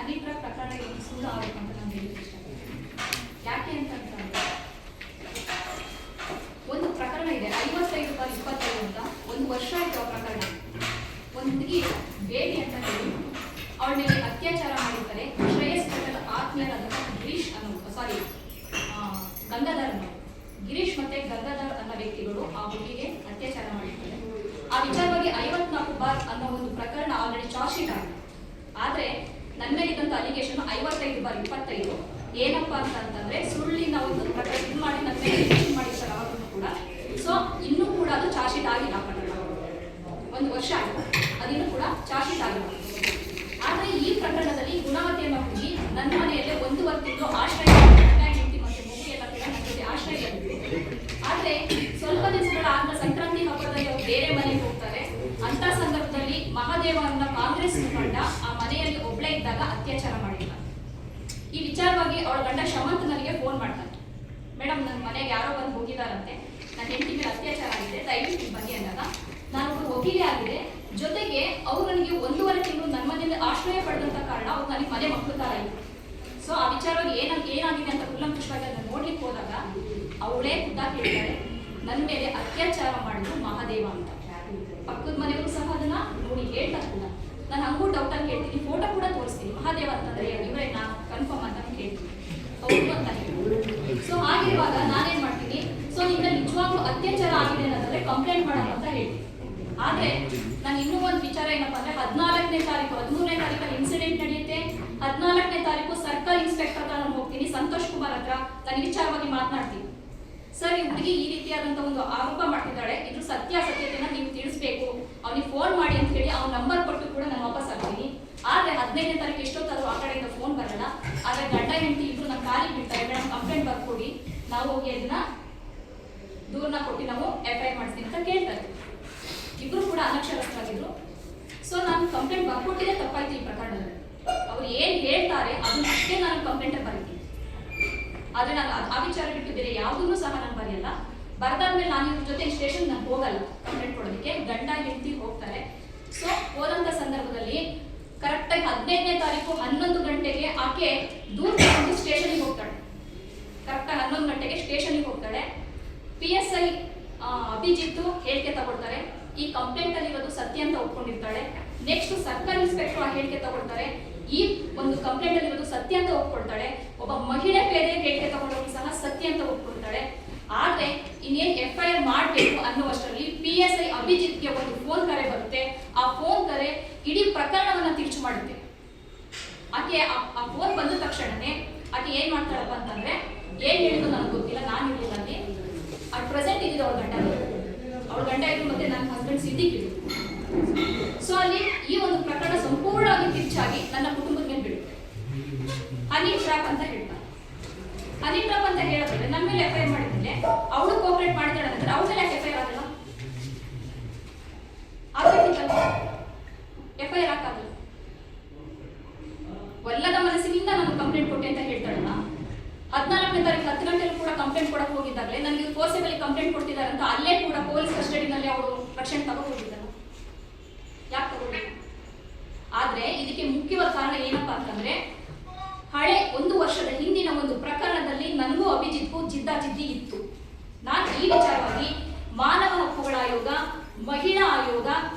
Honey trap ಪ್ರಕರಣ ಏನು ಸುಳ್ಳು ಆರೋಪ ಅಂತ ನಾನು ಹೇಳಿಕ್ಕೆ ಇಷ್ಟಪಡ್ತೀನಿ. ಯಾಕೆ ಅಂತಂದ್ರೆ ಒಂದು ಪ್ರಕರಣ ಇದೆ 55/25 ಅಂತ, 1 ವರ್ಷ ಆಯಿತು ಆ ಪ್ರಕರಣ. ಒಂದು ಹುಡುಗಿ ಬೇಬಿ ಅಂತ ಹೇಳಿ ಅವಳ ಮೇಲೆ ಅತ್ಯಾಚಾರ ಮಾಡಿರ್ತಾರೆ. ಶ್ರೇಯಸ್ ಪಟೇಲ್ ಆತ್ಮೀಯರಾದಂಥ ಗಂಗಾಧರ್ ಗಿರೀಶ್ ಮತ್ತೆ ಗಂಗಾಧರ್ ಅನ್ನೋ ವ್ಯಕ್ತಿಗಳು ಆ ಹುಡುಗಿಗೆ ಅತ್ಯಾಚಾರ ಮಾಡಿರ್ತಾರೆ. ಆ ವಿಚಾರವಾಗಿ 54 ಬಾರ್ ಅನ್ನೋ ಒಂದು ಪ್ರಕರಣ ಆಲ್ರೆಡಿ ಚಾರ್ಜ್ ಶೀಟ್ ಆಗಿದೆ. ಆದರೆ ನನ್ನ ಮೇಲೆ ಇದ್ದಂಥ ಅಲಿಗೇಷನ್ 55/25 ಏನಪ್ಪಾ ಅಂತಂದ್ರೆ ಸುಳ್ಳಿನ ಒಂದು ಪ್ರಕರಣ ಇದು ಮಾಡಿ ನನ್ನ ಮೇಲೆ ಮಾಡಿರ್ತಾರೆ ಅವ್ರನ್ನು ಕೂಡ. ಸೊ ಇನ್ನೂ ಕೂಡ ಅದು ಚಾರ್ಜ್ ಶೀಟ್ ಆಗಿಲ್ಲ. ಪ್ರಕರಣ 1 ವರ್ಷ ಆಗಿದೆ, ಅದಿನ್ನೂ ಕೂಡ ಚಾರ್ಜ್ ಶೀಟ್ ಆಗಿಲ್ಲ. ಆದರೆ ಈ ಪ್ರಕರಣದಲ್ಲಿ ಗುಣವತಿ ಅನ್ನೋ ಹುಡುಗಿ ನನ್ನ ಮನೆಯಲ್ಲೇ 1.5 ತಿಂಗಳು ಆಶ್ರಯ ಹೆಂಡತಿ ಮತ್ತೆ ಮಗು ಎಲ್ಲ ಕೂಡ ನನ್ನ ಜೊತೆ ಆಶ್ರಯದಲ್ಲಿದೆ. ಆದರೆ ಸ್ವಲ್ಪ ದಿವಸಗಳ ಆದ ಸಂಕ್ರಾಂತಿ ಹಬ್ಬದಲ್ಲಿ ಅವರು ಬೇರೆ ಮನೆಗೆ ಹೋಗ್ತಾರೆ. ಅಂತ ಸಂದರ್ಭದಲ್ಲಿ ಮಹಾದೇವ ಅನ್ನೋ ಕಾಂಗ್ರೆಸ್ ಮುಖಂಡ ಆ ಮನೆಯಲ್ಲಿ ಒಬ್ಬಳೇ ಇದ್ದಾಗ ಅತ್ಯಾಚಾರ ಮಾಡಿಲ್ಲ. ಈ ವಿಚಾರವಾಗಿ ಅವಳ ಗಂಡ ಶಮಂತ್ ನನಗೆ ಫೋನ್ ಮಾಡ್ತಾನೆ, ಮೇಡಮ್ ನನ್ನ ಮನೆಗೆ ಯಾರೋ ಬಂದು ಹೋಗಿದಾರಂತೆ, ನನ್ನ ಹೆಂಡತಿ ಮೇಲೆ ಅತ್ಯಾಚಾರ ಆಗಿದೆ, ದಯವಿಟ್ಟು ಬನ್ನಿ ಅಂದಾಗ ನಾನು ವಕೀಲೆ ಆಗಿದೆ. ಜೊತೆಗೆ ಅವ್ರು ನನಗೆ 1.5 ತಿಂಗಳು ನನ್ನ ಮನೆಯಲ್ಲಿ ಆಶ್ರಯ ಪಡೆದಂತ ಕಾರಣ ಅವ್ರು ನನಗೆ ಮನೆ ಮಕ್ಕಳು ತರ ಇತ್ತು. ಸೊ ಆ ವಿಚಾರವಾಗಿ ಏನಾಗಿದೆ ಅಂತ ಕೂಲಂಕುಷವಾಗಿ ಅದನ್ನು ನೋಡ್ಲಿಕ್ಕೆ ಹೋದಾಗ ಅವಳೇ ಖುದ್ದಾಗಿ ಹೇಳ್ತಾರೆ, ನನ್ನ ಮೇಲೆ ಅತ್ಯಾಚಾರ ಮಾಡಿದ್ರು ಮಹಾದೇವ ಅಂತ. ಪಕ್ಕದ ಮನೆಯವರು ಸಹ ಅದನ್ನ ನೋಡಿ ಹೇಳ್ತಾ ಕೂಡ ನಾನು ಹಂಗೂ ಡೌಟ್ ಆಗಿ ಕೇಳ್ತೀನಿ, ಫೋಟೋ ಕೂಡ ತೋರಿಸ್ತೀನಿ. ಮಹಾದೇವ ಅಂತಂದ್ರೆ ಇವರೇ ನಾನು ಕನ್ಫರ್ಮ್ ಅಂತ ಕೇಳ್ತೀನಿ, ಹೌದು ಅಂತ ಹೇಳಿ. ಸೊ ಹಾಗಿರುವಾಗ ನಾನೇನ್ ಮಾಡ್ತೀನಿ, ಸೊ ನಿನ್ನ ನಿಜವಾಗ್ಲೂ ಅತ್ಯಾಚಾರ ಆಗಿದೆ ಅನ್ನೋದಾದ್ರೆ ಕಂಪ್ಲೇಂಟ್ ಮಾಡೋಣ ಅಂತ ಹೇಳ್ತೀನಿ. ಆದ್ರೆ ನಾನು ಇನ್ನೂ ಒಂದು ವಿಚಾರ ಏನಪ್ಪಾ ಅಂದ್ರೆ 14ನೇ ತಾರೀಕು 13ನೇ ತಾರೀಕಲ್ಲಿ ಇನ್ಸಿಡೆಂಟ್ ನಡೆಯುತ್ತೆ. 14ನೇ ತಾರೀಕು ಸರ್ಕಲ್ ಇನ್ಸ್ಪೆಕ್ಟರ್ ಹತ್ರ ನಾನು ಹೋಗ್ತೀನಿ, ಸಂತೋಷ್ ಕುಮಾರ್ ಹತ್ರ ನಾನು ವಿಚಾರವಾಗಿ ಮಾತನಾಡ್ತೀನಿ. ಸರ್ ಈ ಹುಡುಗಿ ಈ ರೀತಿಯಾದಂತ ಒಂದು ಆರೋಪ ಮಾಡ್ತಿದ್ದಾಳೆ, ಇದ್ರ ಸತ್ಯಾಸತ್ಯತೆನ ನೀವು ತಿಳಿಸ್ಬೇಕು, ಅವನಿಗೆ ಫೋನ್ ಮಾಡಿ ಅಂತ ಹೇಳಿ ಅವ್ನ ನಂಬರ್ ಕೊಟ್ಟು ಕೂಡ ನಾನು ವಾಪಸ್ ಆಗ್ತೀನಿ. ಆದ್ರೆ 15ನೇ ತಾರೀಕು ಎಷ್ಟೊತ್ತಾದ್ರೂ ಆ ಕಡೆಯಿಂದ ಫೋನ್ ಬರಲ್ಲ. ಆದ್ರೆ ಗಂಡ ಹೆಂಡತಿ ಇಬ್ರು ನಮ್ಮ ಕಾಲಿಗೆ ಬಿಡ್ತಾರೆ, ಮೇಡಮ್ ಕಂಪ್ಲೇಂಟ್ ಬರ್ಕೊಡಿ, ನಾವು ಹೋಗಿ ಅದನ್ನ ದೂರನ ಕೊಟ್ಟು ನಾವು FIR ಮಾಡಿಸ್ತೀನಿ ಅಂತ ಕೇಳ್ತಾರೆ. ಇಬ್ರು ಕೂಡ ಅನಕ್ಷರಸ್ಥರಾಗಿದ್ರು. ಸೊ ನಾನು ಕಂಪ್ಲೇಂಟ್ ಬರ್ಕೊಟ್ಟಿದ್ರೆ ತಪ್ಪಾಯ್ತು ಈ ಪ್ರಕರಣದಲ್ಲಿ. ಅವ್ರು ಏನ್ ಹೇಳ್ತಾರೆ ಅದನ್ನ ಅಷ್ಟೇ ನಾನು ಕಂಪ್ಲೇಂಟ್ ಬರೀತೀನಿ. ಆದ್ರೆ ನಾನು ಆ ವಿಚಾರ ಬಿಟ್ಟು ಬೇರೆ ಯಾವುದನ್ನು ಸಹ ನಾನು ಬರೆಯಲ್ಲ. ಬರ್ದಾದ್ಮೇಲೆ ನಾನು ಇವ್ರ ಜೊತೆ ಸ್ಟೇಷನ್ ನಾನು ಹೋಗಲ್ಲ ಕಂಪ್ಲೇಂಟ್ ಕೊಡೋದಕ್ಕೆ, ಗಂಡ ಹೆಂಡತಿ ಹೋಗ್ತಾರೆ. ಸೊ ಹೋದಂತ ಸಂದರ್ಭದಲ್ಲಿ ಕರೆಕ್ಟಾಗಿ 15ನೇ ತಾರೀಕು 11 ಗಂಟೆಗೆ ಆಕೆ ದೂರ ತಗೊಂಡು ಸ್ಟೇಷನ್ಗೆ ಹೋಗ್ತಾಳೆ. ಕರೆಕ್ಟಾಗಿ 11 ಗಂಟೆಗೆ ಸ್ಟೇಷನ್ಗೆ ಹೋಗ್ತಾಳೆ. PSI ಅಭಿಜಿತ್ ಹೇಳಿಕೆ ತಗೊಳ್ತಾರೆ, ಈ ಕಂಪ್ಲೇಂಟ್ ಅಲ್ಲಿ ಇರೋದು ಸತ್ಯ ಅಂತ ಒಪ್ಕೊಂಡಿರ್ತಾಳೆ. ನೆಕ್ಸ್ಟ್ ಸರ್ಕಲ್ ಇನ್ಸ್ಪೆಕ್ಟರ್ ಆ ಹೇಳಿಕೆ ತಗೊಳ್ತಾರೆ, ಈ ಒಂದು ಕಂಪ್ಲೇಂಟ್ ಅಲ್ಲಿ ಇರೋದು ಸತ್ಯ ಅಂತ ಒಪ್ಕೊಳ್ತಾಳೆ. ಒಬ್ಬ ಮಹಿಳೆ ಬೇರೆ ಹೇಳಿಕೆ ತಗೊಂಡೋಗಿ ಸಹ ಸತ್ಯ ಅಂತ ಒಪ್ಕೊಳ್ತಾಳೆ. ಆದ್ರೆ ಇನ್ನೇನ್ FIR ಮಾಡಬೇಕು ಅನ್ನುವಷ್ಟರಲ್ಲಿ PSI ಅಭಿಜಿತ್ಗೆ ಒಂದು ಫೋನ್ ಕರೆ ಬರುತ್ತೆ. ಆ ಫೋನ್ ಕರೆ ಇಡೀ ಪ್ರಕರಣವನ್ನ ತಿರುಚು ಮಾಡುತ್ತೆ. ಆಕೆ ಆ ಫೋನ್ ಬಂದ ತಕ್ಷಣನೇ ಆಕೆ ಏನ್ ಮಾಡ್ತಾಳಪ್ಪ ಅಂತಂದ್ರೆ, ಏನ್ ಹೇಳಿದ್ರು ನನಗೆ ಗೊತ್ತಿಲ್ಲ, ನಾನು ಹೇಳಿಲ್ಲ ಅಲ್ಲಿ ಅಟ್ ಪ್ರೆಸೆಂಟ್ ಇದ್ದಿದ್ದು ಅವ್ರ ಗಂಡ ಇದ್ರು ಮತ್ತೆ ನನ್ನ ಹಸ್ಬೆಂಡ್ ಸಿದ್ದಿಕ್ ಇದ್ರು. ಸೊ ಅಲ್ಲಿ ಈ ಒಂದು ಪ್ರಕರಣ ಸಂಪೂರ್ಣವಾಗಿ ತಿರುಚಾಗಿ ನನ್ನ ಕುಟುಂಬದ ಮೇಲೆ ಬೀಳುತ್ತೆ. ಹನಿ ಟ್ರ್ಯಾಪ್ ಅಂತ ಹೇಳ್ತಾರೆ. ಹನಿ ಟ್ರ್ಯಾಪ್ ಅಂತ ಹೇಳಿದ್ರೆ ನನ್ನ ಮೇಲೆ FIR ಮಾಡಿದ್ರೆ ಅವಳು ಕೋಪರೇಟ್ ಮಾಡಿದಾಳೆ ಅಂದ್ರೆ ಅವಳ ಮೇಲೆ FIR ಆಗಲ್ಲ, ಆಗ್ಬೇಕಿತ್ತಲ್ಲ, FIR ಹಾಕಾಗಲ್ಲ. ಒಲ್ಲದ ಮನಸ್ಸಿನಿಂದ ನಾನು ಕಂಪ್ಲೇಂಟ್ ಕೊಟ್ಟೆ ಅಂತ ಹೇಳ್ತಾಳಲ್ಲ. 14ನೇ ತಾರೀಕು 10 ಗಂಟೆಯಲ್ಲಿ ಕೂಡ ಕಂಪ್ಲೇಂಟ್ ಕೊಡಕ್ಕೆ ಹೋಗಿದ್ದಾಗಲೇ ನನಗೆ ಫೋರ್ಸೇಬಲಿ ಕಂಪ್ಲೇಂಟ್ ಕೊಡ್ತಿದ್ದಾರೆ ಅಂತ ಅಲ್ಲೇ ಕೂಡ ಪೊಲೀಸ್ ಕಸ್ಟಡಿನಲ್ಲಿ ಅವರು ರಕ್ಷಣೆ ತಗೊಂಡಿದ್ದಾರೆ. ಯಾಕೆ ತಗೊಂಡಿಲ್ಲ? ಆದ್ರೆ ಇದಕ್ಕೆ ಮುಖ್ಯವಾದ ಕಾರಣ ಏನಪ್ಪಾ ಅಂತಂದ್ರೆ, ಹಳೆ 1 ವರ್ಷದ ಹಿಂದಿನ ಒಂದು ಪ್ರಕರಣದಲ್ಲಿ ನನಗೂ ಅಭಿಜಿತ್ಗೂ ಜಿದ್ದಾಜಿದ್ದಿ ಇತ್ತು. ನಾನು ಈ ವಿಚಾರವಾಗಿ ಮಾನವ ಹಕ್ಕುಗಳ ಆಯೋಗ, ಮಹಿಳಾ ಆಯೋಗ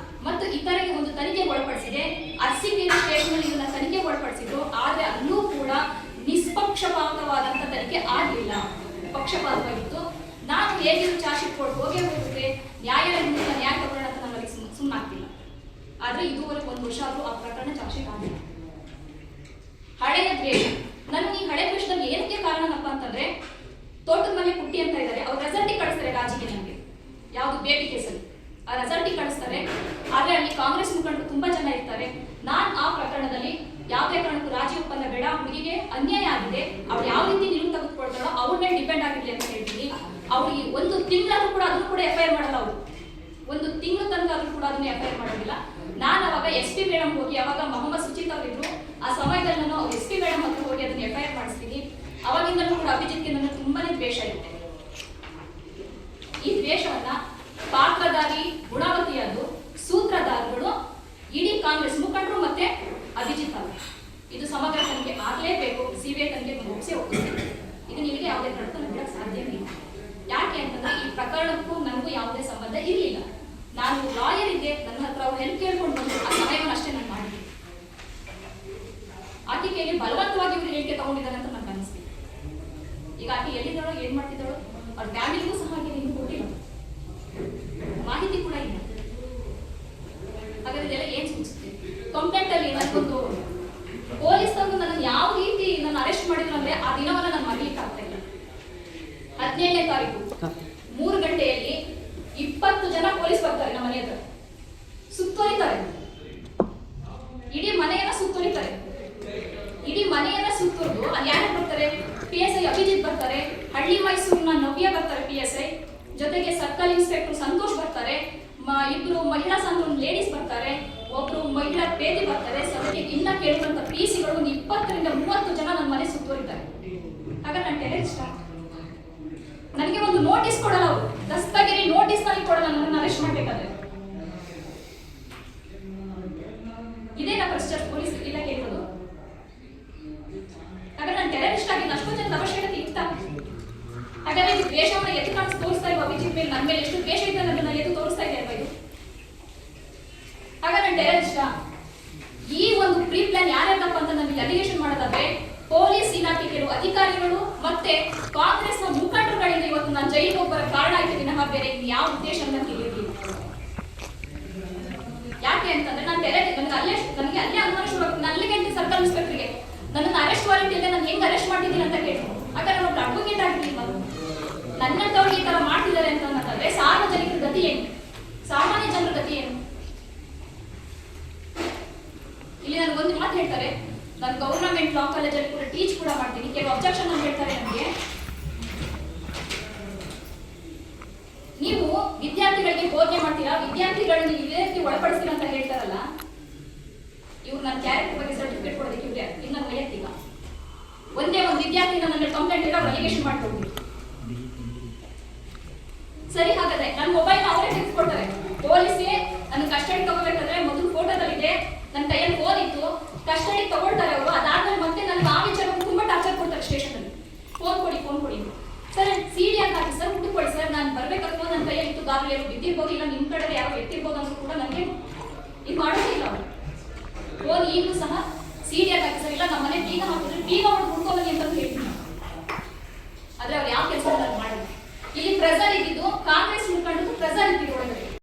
ಮತ್ತು ಇತರೆಗೆ ಒಂದು ತನಿಖೆಗೆ ಒಳಪಡಿಸಿದೆ. ಅರಸೀಕೆರೆ ಸ್ಟೇಷನ್ ಇದನ್ನ ತನಿಖೆಗೆ ಒಳಪಡಿಸಿದ್ರು. ಆದ್ರೆ ಅಲ್ಲೂ ಕೂಡ ನಿಷ್ಪಕ್ಷಪಾತವಾದಂತ ತನಿಖೆ ಆಗಲಿಲ್ಲ, ಪಕ್ಷಪಾತವಾಗಿತ್ತು. ನಾನು ಹೇಗಿದ್ರು ಚಾರ್ಜ್ ಶೀಟ್ ಕೊಟ್ಟು ಹೋಗುತ್ತೆ, ನ್ಯಾಯಾಲಯದಿಂದ ನ್ಯಾಯ ತಗೊಳ್ಳೋಣ ಅಂತ ನನಗೆ ಸುಮ್ಮನಾಗ್ತಿಲ್ಲ. ಆದ್ರೆ ಇದುವರೆಗೆ 1 ವರ್ಷ ಆದ್ರೂ ಆ ಪ್ರಕರಣ ಚಾರ್ಜ್ ಶೀಟ್ ಆಗಿಲ್ಲ. ಹಳೆಯ ದ್ವೇಷ, ನನಗೆ ಈ ಹಳೆ ದ್ವೇಷದಲ್ಲಿ ಏನಕ್ಕೆ ಕಾರಣನಪ್ಪ ಅಂತಂದ್ರೆ, ತೋಟದ ಮನೆ ಪುಟ್ಟಿ ಅಂತ ಇದ್ದಾರೆ, ಅವ್ರು ರೆಸಲ್ಟಿಗೆ ಕಳಿಸ್ತಾರೆ ರಾಜಿಗೆ, ನನಗೆ ಯಾವುದು ಬೇಬಿ ಕೇಸಲ್ಲಿ ಆ ರೆಸಲ್ಟಿಗೆ ಕಳಿಸ್ತಾರೆ. ಆದ್ರೆ ಅಲ್ಲಿ ಕಾಂಗ್ರೆಸ್ ಮುಖಂಡರು ತುಂಬಾ ಜನ ಇರ್ತಾರೆ. ನಾನು ಆ ಪ್ರಕರಣದಲ್ಲಿ ಯಾವುದೇ ಕಾರಣಕ್ಕೂ ರಾಜಿ ಒಪ್ಪಂದ ಬೇಡ, ಹುಡುಗಿಗೆ ಅನ್ಯಾಯ ಆಗಿದೆ, ಅವ್ರು ಯಾವ ರೀತಿ ನಿಲುವು ತೆಗೆದುಕೊಳ್ತಾರೋ ಅವ್ರ ಮೇಲೆ ಡಿಪೆಂಡ್ ಆಗಿರ್ಲಿ ಅಂತ ಹೇಳ್ತೀನಿ. ಅವ್ರಿಗೆ 1 ತಿಂಗಳಾದ್ರೂ ಕೂಡ ಅದನ್ನು ಕೂಡ FIR ಮಾಡಲ್ಲ. ಅವರು 1 ತಿಂಗಳು ತನಕ ಆದ್ರೂ ಕೂಡ ಅದನ್ನ FIR ಮಾಡೋದಿಲ್ಲ. ನಾನು ಅವಾಗ SP ಮೇಡಮ್ ಹೋಗಿ, ಅವಾಗ ಮೊಹಮ್ಮದ್ ಸುಚಿತ್ ಅವರಿದ್ರು, ಆ ಸಮಯದಲ್ಲಿ ನಾನು SP ಮೇಡಮ್ ಹತ್ರ ಹೋಗಿ ಅದನ್ನ FIR ಮಾಡಿಸ್ತೀನಿ. ಅವಾಗಿಂದಲೂ ಕೂಡ ಅಭಿಜಿತ್ಗೆ ನನ್ನ ತುಂಬಾನೇ ದ್ವೇಷ ಇರುತ್ತೆ. ಈ ದ್ವೇಷವನ್ನ ಪಾತ್ರಧಾರಿ ಗುಣವತಿಯಾದ ಸೂತ್ರಧಾರಗಳು ಇಡೀ ಕಾಂಗ್ರೆಸ್ ಮುಖಂಡರು ಮತ್ತೆ ಅಭಿಜಿತ್ ಅವರು ಇದು ಸಮಗ್ರ ತನಿಖೆ ಆಗಲೇಬೇಕು, ಸಿಬಿಐ ತನಿಖೆ ಮುಗಿಸಿ ಹೋಗ್ತದೆ. ಇದು ನಿಮಗೆ ಯಾವುದೇ ಕಾರಣಕ್ಕೂ ಬಿಡಕ್ಕೆ ಸಾಧ್ಯವಿಲ್ಲ. ಯಾಕೆ ಅಂತಂದ್ರೆ ಈ ಪ್ರಕರಣಕ್ಕೂ ನನಗೂ ಯಾವುದೇ ಸಂಬಂಧ ಇರಲಿಲ್ಲ. ನಾನು ಲಾಯರ್ ಇದ್ದೆ, ನನ್ನ ಹತ್ರ ಅವ್ರು ಹೆಲ್ಪ್ ಕೇಳ್ಕೊಂಡು ಬಂದು ಆ ಸಮಯವನ್ನು ಅಷ್ಟೇ ನಾನು ಮಾಡಿದ್ದೆ. ಆಕೆ ಕೈಯಲ್ಲಿ ಬಲವಂತವಾಗಿ ಇವರು ಹೇಳಿಕೆ ತಗೊಂಡಿದ್ದಾರೆ ಅಂತ ನನಗೆ ಅನಿಸ್ತಿದೆ. ಈಗ ಆಕೆ ಎಲ್ಲಿದ್ದಾಳೋ ಏನ್ ಮಾಡ್ತಿದ್ದಾಳೋ ಅವ್ರ ಫ್ಯಾಮಿಲಿಗೂ ಸಹ ಆಕೆ ನಿಮ್ಗೆ ಕೊಟ್ಟಿಲ್ಲ, ಮಾಹಿತಿ ಕೂಡ ಇಲ್ಲ. ಹಾಗಾದ್ರೆ ಇದೆಲ್ಲ ಏನ್ ಸೂಚಿಸುತ್ತೆ? ಕಂಪ್ಲೇಂಟ್ ಅಲ್ಲಿ ನನಗೊಂದು ಪೊಲೀಸರು ನನ್ನ ಯಾವ ರೀತಿ ನನ್ನ ಅರೆಸ್ಟ್ ಮಾಡಿದ್ರು ಅಂದ್ರೆ ಆ ದಿನವನ್ನ ನಾನು ಮರೀಲಿಕ್ಕೆ ಆಗ್ತಾ ಇಲ್ಲ. 17ನೇ ತಾರೀಕು 3 ಗಂಟೆಯಲ್ಲಿ 20 ಜನ ಪೊಲೀಸ್ ಬರ್ತಾರೆ ನಮ್ಮ ಮನೆ ಹತ್ರ, ಸುತ್ತುವರಿತಾರೆ, ಇಡೀ ಮನೆಯನ್ನ ಸುತ್ತುವರಿತಾರೆ. ಇಡೀ ಮನೆಯನ್ನ ಸುತ್ತುವರಿದು ಅಲ್ಲಿ ಯಾರು ಬರ್ತಾರೆ? PSI ಅಭಿಜಿತ್ ಬರ್ತಾರೆ, ಹಳ್ಳಿ ಮೈಸೂರಿನ ನವ್ಯ ಬರ್ತಾರೆ PSI, ಜೊತೆಗೆ ಸರ್ಕಲ್ ಇನ್ಸ್ಪೆಕ್ಟರ್ ಸಂತೋಷ್ ಬರ್ತಾರೆ, ಇಬ್ರು ಮಹಿಳಾ ಸಂಘದ ಲೇಡೀಸ್ ಬರ್ತಾರೆ, ಒಬ್ರು ಮಹಿಳಾ ಪೇದಿ ಬರ್ತಾರೆ, ಸಭೆಗೆ ಇನ್ನ ಕೇಳಿದಂತ PCಗಳು 20 ರಿಂದ 30 ಜನ ನನ್ನ ಮನೆ ಸುತ್ತುವರಿತಾರೆ. ಹಾಗಾದ್ರೆ ನಾನು ಟೆರರಿಸ್ಟ್? ನನಗೆ ಒಂದು ನೋಟಿಸ್ ಕೊಡಲ್ಲ, ಅವರು ದಸ್ತಗಿರಿ ನೋಟಿಸ್ ನನಗೆ ಕೊಡಲ್ಲ ನನ್ನನ್ನು ಅರೆಸ್ಟ್ ಮಾಡ್ಬೇಕಾದ್ರೆ. ಇದೇನಾ ಪ್ರೊಸೀಜರ್ ಪೊಲೀಸ್ ಇಲಾಖೆ ಇರೋದು? ಹಾಗಾದ್ರೆ ನಾನು ಟೆರರಿಸ್ಟ್ ಆಗಿಲ್ಲ, ಅಷ್ಟೊಂದು ಜನದ ಅವಶ್ಯಕತೆ ಇತ್ತ? ಹಾಗಾದ್ರೆ ಇದು ದ್ವೇಷವನ್ನು ಎದ್ದು ಕಾಣಿಸಿ ತೋರಿಸ್ತಾ ಇರುವ ಅಭಿಜಿತ್ ಮೇಲೆ ನನ್ನ ಮೇಲೆ ಎಷ್ಟು ದ್ವೇಷ ಇದೆ ಅನ್ನೋದನ್ನ ಎದ್ದು ತೋರಿಸ್ತಾ ಇದೆ ಅಲ್ವಾ ಇದು? ಹಾಗಾದ್ರೆ ನಾನು ಟೆರರಿಸ್ಟ್? ಈ ಒಂದು ಪ್ರೀ ಪ್ಲಾನ್ ಯಾರ್ಯಾರಪ್ಪ ಅಂತ ನಮಗೆ ಅಲಿಗೇಷನ್ ಮಾಡೋದಾದ್ರೆ ಪೊಲೀಸ್ ಇಲಾಖೆ ಕೆಲವು ಅಧಿಕಾರಿಗಳು ಮತ್ತೆ ಕಾಂಗ್ರೆಸ್ನ ಮುಖಂಡರುಗಳಿಂದ ಇವತ್ತು ನಾನು ಜೈಲಿಗೆ ಹೋಗ್ಬರ ಕಾರಣ ಆಯ್ತು ವಿನಃ ಬೇರೆ ಯಾವ ಉದ್ದೇಶ ನನಗೆ ಇರಲಿಲ್ಲ. ಯಾಕೆ ಅಂತಂದ್ರೆ ನಾನು ನನಗೆ ಅಲ್ಲೇ ಅನುಮಾನ ಶುರು ನಲ್ಲಿಗೆ ಸರ್ಕಲ್ ಇನ್ಸ್ಪೆಕ್ಟರ್ಗೆ ನನ್ನನ್ನು ಅರೆಸ್ಟ್ ವಾರೆಂಟ್ ಇಲ್ಲ, ನಾನು ಹೆಂಗ್ ಅರೆಸ್ಟ್ ಮಾಡಿದ್ದೀನಿ ಅಂತ ಕೇಳಿ. ಹಾಗಾದ್ರೆ ನಾನು ಅಡ್ವೊಕೇಟ್ ಆಗಿದ್ದೀನಿ, ನನ್ನಂತವ್ರಿಗೆ ಈ ತರ ಮಾಡ್ತಿದ್ದಾರೆ ಅಂತಂದ್ರೆ ಸಾರ್ವಜನಿಕರ ಗತಿ ಏನು, ಸಾಮಾನ್ಯ ಜನರ ಗತಿ ಏನು? ಇಲ್ಲಿ ನನಗೆ ಒಂದು ಮಾತು ಹೇಳ್ತಾರೆ, ನಾನು ಗವರ್ನಮೆಂಟ್ ಲಾ ಕಾಲೇಜಲ್ಲಿ ಕೂಡ ಟೀಚ್ ಕೂಡ ಮಾಡ್ತೀನಿ. ಕೆಲವು ಅಬ್ಜೆಕ್ಷನ್ ಅಂತ ಹೇಳ್ತಾರೆ ನನಗೆ, ನೀವು ವಿದ್ಯಾರ್ಥಿಗಳಿಗೆ ಬೋಧನೆ ಮಾಡ್ತೀರಾ, ವಿದ್ಯಾರ್ಥಿಗಳನ್ನ ಇದೇ ರೀತಿ ಒಳಪಡಿಸ್ತೀರಾ ಅಂತ ಹೇಳ್ತಾರಲ್ಲ, ಇವ್ರು ನನ್ನ ಕ್ಯಾರೆಕ್ಟರ್ ಬಗ್ಗೆ ಸರ್ಟಿಫಿಕೇಟ್ ಕೊಡೋದಕ್ಕೆ ಇವ್ರೆ ಇನ್ನು ವೈಯಕ್ತಿಕ ಒಂದೇ ಒಂದು ವಿದ್ಯಾರ್ಥಿನ ನನ್ನ ಕಂಪ್ಲೇಂಟ್ ಇಲ್ಲ ಅಲಿಗೇಷನ್ ಮಾಡ್ಕೊಡ್ತೀನಿ. ಸರಿ, ಹಾಗಾದ್ರೆ ನನ್ನ ಮೊಬೈಲ್ ಅವರೇ ತೆಗೆದುಕೊಡ್ತಾರೆ. ಪೊಲೀಸ್ಗೆ ನನ್ನ ಕಸ್ಟಡಿ ತಗೋಬೇಕಾದ್ರೆ ಮೊದಲು ಫೋಟೋದಲ್ಲಿದೆ, ನನ್ನ ಕೈಯಲ್ಲಿ ಫೋನ್ ಇತ್ತು, ಕಸ್ಟಡಿ ತಗೊಳ್ತಾರೆ ಅವರು. ಅದಾದ್ಮೇಲೆ ಮತ್ತೆ ನನಗೆ ಆ ವಿಚಾರ ತುಂಬಾ ಟಾರ್ಚರ್ ಕೊಡ್ತಾರೆ ಸ್ಟೇಷನ್ ಅಲ್ಲಿ. ಫೋನ್ ಕೊಡಿ ಸರ್, CD ಅಂತ ಹಾಕಿ ಸರ್, ಹುಡುಕೊಳ್ಳಿ ಸರ್, ನಾನು ಬರ್ಬೇಕಾದ್ರೆ ನನ್ನ ಕೈಯಲ್ಲಿ ಇತ್ತು, ಗಾಬರಿ ಯಾರು ಬಿದ್ದಿರ್ಬೋದು, ಇಲ್ಲ ನಿಮ್ಮ ಕಡೆ ಯಾರೋ ಎತ್ತಿರ್ಬೋದು ಅಂತ ಕೂಡ ನನಗೆ ಇದು ಮಾಡೋದಿಲ್ಲ ಅವರು. ಫೋನ್ ಈಗಲೂ ಸಹ CD ಅಂತ ಹಾಕಿ ಸರ್, ಇಲ್ಲ ನಮ್ಮ ಮನೆ ಬೀಗ ಹಾಕಿದ್ರೆ ಬೀಗ ಮಾಡಿ ಹುಡ್ಕೋಬನ್ನಿ ಅಂತ ಹೇಳ್ತೀನಿ. ಆದ್ರೆ ಅವ್ರು ಯಾವ ಕೆಲಸ ಮಾಡಿದ್ರು. ಇಲ್ಲಿ ಪ್ರೆಸರ್ ಇದ್ದಿದ್ದು